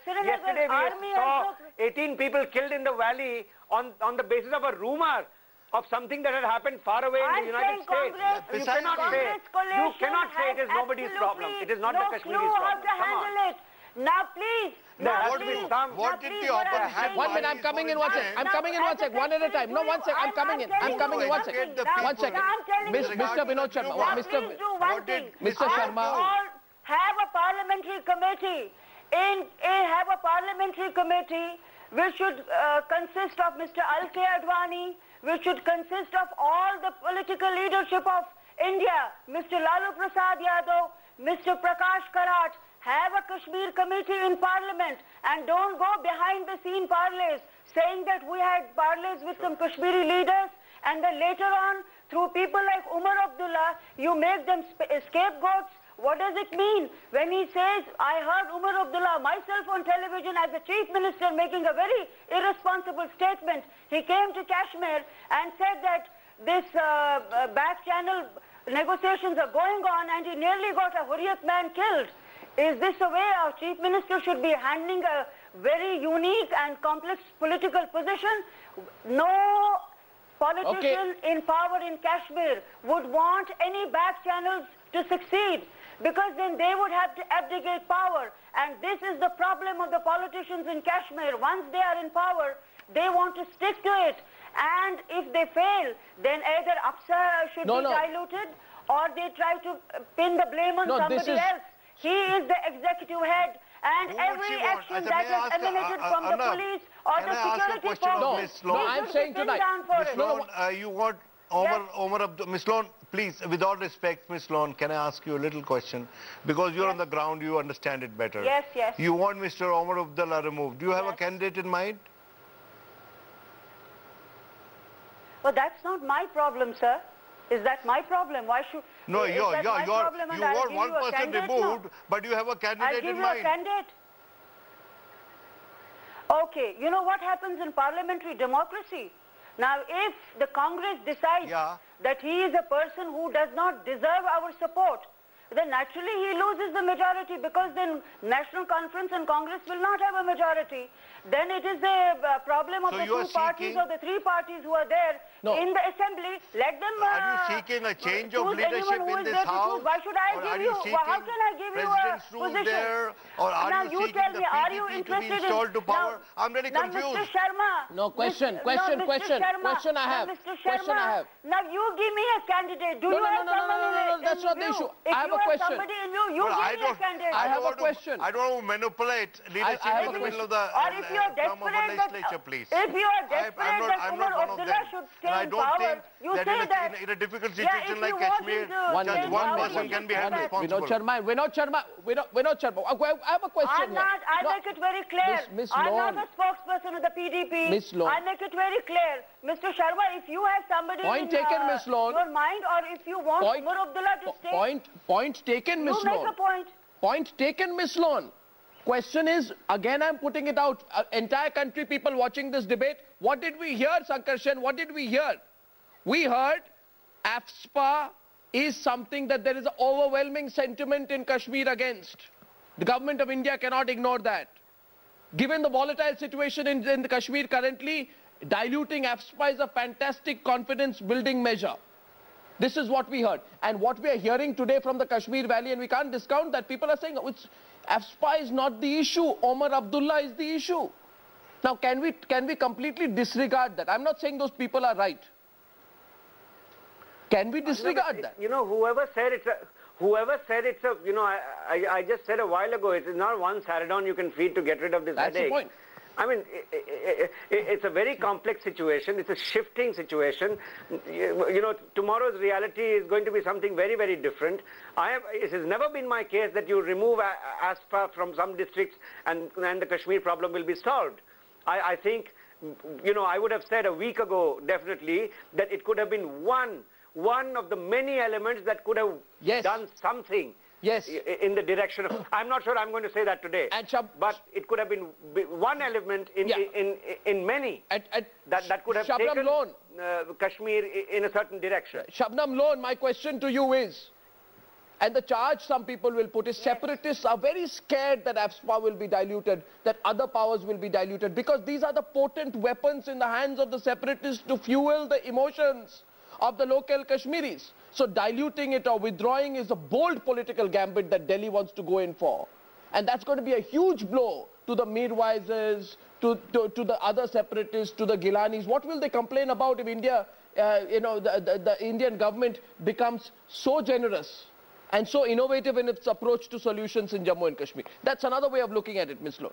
Yesterday we saw 18 people killed in the valley on the basis of a rumor of something that had happened far away in the United States. You cannot say it is nobody's problem. It is not the Kashmiris problem. Come on. Now please, what did the opposition... 1 minute, I'm coming in 1 second. I'm coming in 1 second, one at a time. No, 1 second, I'm coming in. I'm coming in 1 second. 1 second. Mr. Vinod Sharma, Mr. Sharma. Have a parliamentary committee. Have a parliamentary committee which should consist of Mr. Alke Advani, which should consist of all the political leadership of India, Mr. Lalu Prasad Yadav, Mr. Prakash Karat. Have a Kashmir committee in Parliament and don't go behind the scene parleys saying that we had parleys with some Kashmiri leaders and then later on through people like Umar Abdullah you make them scapegoats. What does it mean when he says, I heard Umar Abdullah myself on television as the Chief Minister making a very irresponsible statement. He came to Kashmir and said that this back channel negotiations are going on and he nearly got a Hurriyat man killed. Is this the way our Chief Minister should be handling a very unique and complex political position? No politician in power in Kashmir would want any back channels to succeed because then they would have to abdicate power. And this is the problem of the politicians in Kashmir. Once they are in power, they want to stick to it. And if they fail, then either APSA should be diluted or they try to pin the blame on somebody else. He is the executive head and every action that is emanated from the police or the security forces. No, I'm saying tonight. Ms. Lone, you want Omar Abdullah. Ms. Lone, please, with all respect, Ms. Lone, can I ask you a little question? Because you're on the ground, you understand it better. Yes. You want Mr. Omar Abdullah removed. Do you have a candidate in mind? Well, that's not my problem, sir. Is that my problem? Why should... No, you want one person removed, but you have a candidate in mind. I'll give you a candidate. Okay, you know what happens in parliamentary democracy? Now, if the Congress decides that he is a person who does not deserve our support, then naturally he loses the majority because then National Conference and Congress will not have a majority. Then it is a problem of the two parties or the three parties who are there in the assembly. Let them are you seeking a change of leadership in this house? Why should I give you? How can I give you a position? There, or are now you tell seeking me, are you interested to be installed to power? I'm really confused. Mr. Sharma. No, question I have. Now you give me a candidate. Do you have someone in that's not the issue. I have a question. Somebody in you, give me a candidate. I have a question. I don't want to manipulate leadership in the middle of the term of a legislature, please. If you are desperate that Umar Abdullah should stay in power, you say that in a difficult situation like Kashmir, just one person can be held responsible. Vinod Sharma, I have a question. I make it very clear. I'm not a spokesperson of the PDP. I make it very clear. Mr. Sharma, if you have somebody in your mind or if you want Umar Abdullah to stay... Point taken, Ms. Lone. You make a point. Point taken, Ms. Lone. Question is, again I'm putting it out, entire country people watching this debate, what did we hear, Sankarshan? What did we hear? We heard AFSPA is something that there is an overwhelming sentiment in Kashmir against. The government of India cannot ignore that. Given the volatile situation in the Kashmir currently, diluting AFSPA is a fantastic confidence building measure. This is what we heard. And what we are hearing today from the Kashmir Valley, and we can't discount that, people are saying AFSPA is not the issue, Omar Abdullah is the issue. Now can we completely disregard that? I'm not saying those people are right. Can we disregard that? You know, whoever said it's a, you know, I just said a while ago, it is not one Saradon you can feed to get rid of this headache. That's the point. I mean, it's a very complex situation. It's a shifting situation. You know, tomorrow's reality is going to be something very, very different. It has never been my case that you remove ASPA from some districts and the Kashmir problem will be solved. I think, you know, I would have said a week ago, definitely, that it could have been one of the many elements that could have done something. Yes. In the direction of, I'm not sure I'm going to say that today, but it could have been one element in many that could have taken Kashmir in a certain direction. Shabnam Lone, my question to you is, And the charge some people will put is separatists are very scared that AFSPA will be diluted, that other powers will be diluted, because these are the potent weapons in the hands of the separatists to fuel the emotions of the local Kashmiris. So diluting it or withdrawing is a bold political gambit that Delhi wants to go in for. And that's going to be a huge blow to the Mirwaises, to the other separatists, to the Gilanis. What will they complain about if India, the Indian government becomes so generous and so innovative in its approach to solutions in Jammu and Kashmir? That's another way of looking at it, Ms. Lone.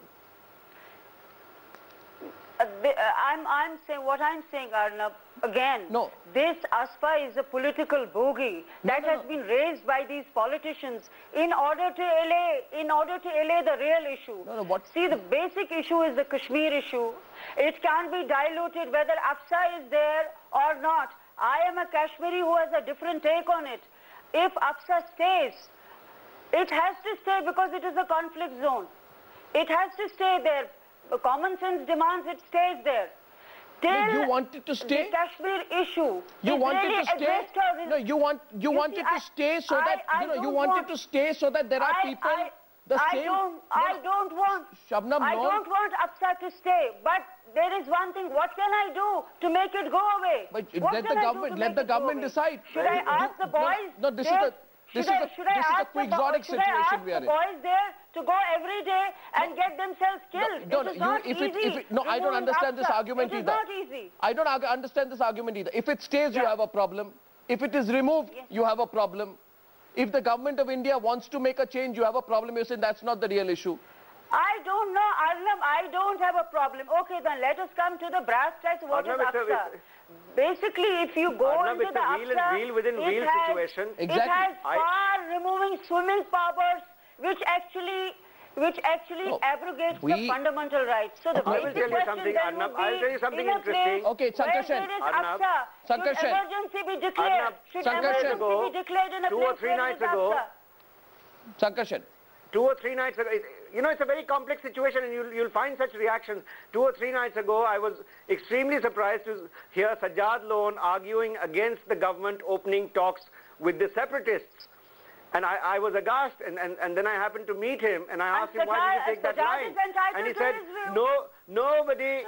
I'm saying, what I'm saying, Arnab, again, No. this ASPA is a political bogey that has been raised by these politicians in order to allay the real issue. See, the basic issue is the Kashmir issue. It can be diluted whether AFSA is there or not. I am a Kashmiri who has a different take on it. If AFSA stays, it has to stay because it is a conflict zone. It has to stay there. Common sense demands it stays there. You want it to stay? The Kashmir issue. You want it to stay? No, you want it to stay so that you want it to stay so that there are people the same. I don't want. Shabnam, I don't want AFSA to stay. But there is one thing. What can I do to make it go away? But let the government decide. Should I ask the boys? No, this is a quixotic situation we are in. Should I ask the boys there to go every day and get themselves killed? It is not easy. I don't understand this argument either. It is not easy. I don't understand this argument either. If it stays, you have a problem. If it is removed, you have a problem. If the government of India wants to make a change, you have a problem. You're saying that's not the real issue. I don't know, Arnab. I don't have a problem. Okay, then let us come to the brass tacks. What is AFSA? Basically, if you go into the AFSA, wheel within wheel situation. It has far-removing swimming powers, which actually abrogates the fundamental rights. So the basic question then would be, I'll tell you something interesting. Okay, Sankarshan. Should emergency be declared? Should emergency be declared in a place where there is AFSA? Sankarshan. 2 or 3 nights ago, it's a very complex situation and you'll find such reactions. 2 or 3 nights ago, I was extremely surprised to hear Sajjad Lone arguing against the government opening talks with the separatists. And I was aghast, and then I happened to meet him, and I asked him, why did you take that line? And he said, nobody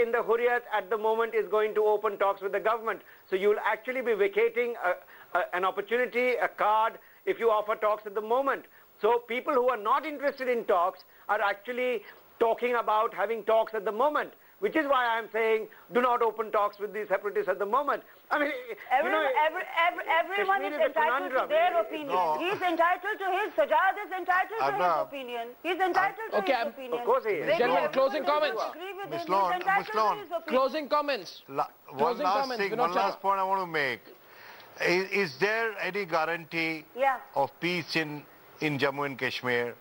in the Hurriyat at the moment is going to open talks with the government. So you'll actually be vacating an opportunity, a card, if you offer talks at the moment. So people who are not interested in talks are actually talking about having talks at the moment, which is why I'm saying do not open talks with the separatists at the moment. I mean, everyone is entitled to their opinion. No. He's entitled to his. Sajjad is entitled to his opinion. He's entitled to his opinion. Of course he is. Gentlemen, closing comments. Ms. Lone, closing comments. One last point I want to make. Is there any guarantee of peace in Jammu and Kashmir